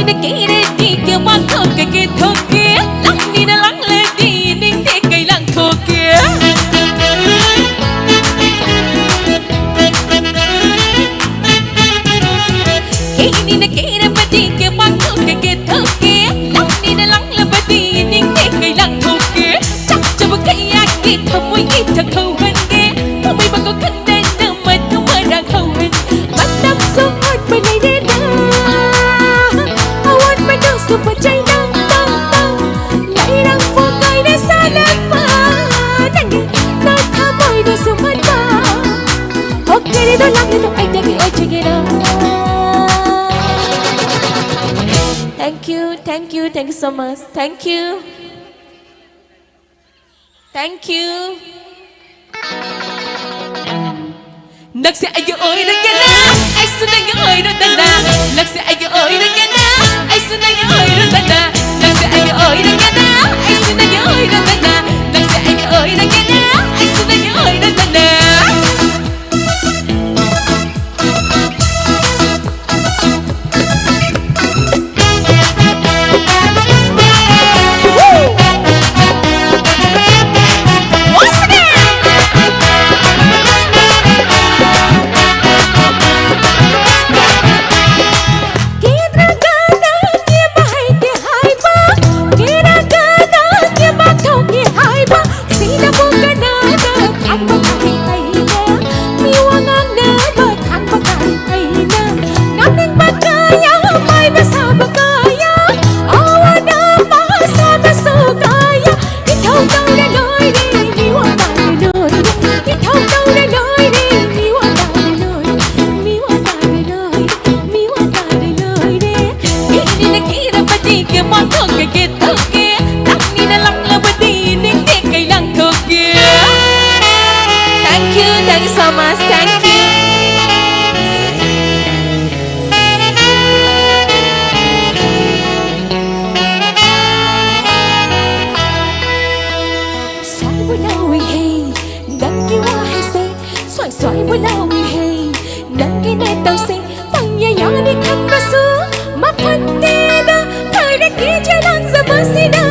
na kira di ke mang thok ke thok ke lang ni na lang le di ning te kai lang thok ke ni na kira ba di ke mang thok ke thok ke lang ni na lang le ba di ning te kai lang thok ke chắc cho ba kai ya ki thầm môi ki thật khâu hình ke thầm môi ba có khăn đen nơ mà thầm môi đang khâu hình bắt đâm xuống hot bên này đến đó hot bên đâu xuống bên trái đông đông đông lại đang phố cây để xa đất mà nè ta thầm môi đâu xuống bên đó ok đi đó lắng nghe tôi anh đang nghĩ ơi check it out. Thank you so much. Thank you. Nắc sẽ ai ơi đó cái na, ai xuân anh ơi đó ta na. Nắc sẽ ai ơi đó cái na, ai xuân anh ơi đó ta na. Nắc sẽ ai ơi đó cái na, ai xuân anh ơi đó ta na. Nắc sẽ ai ơi đó cái na, ai xuân anh ơi đó ta na. Thank you so much. Thank you. Xoay với lao we hey, nắng kia hoa hay say, xoay xoay với lao we hey, nắng kia này tàu say, tăng nhà nhỏ đi khăn ba xưa, mà phân tê đó, thời đã kia chơi lăng giờ bớt xí đó.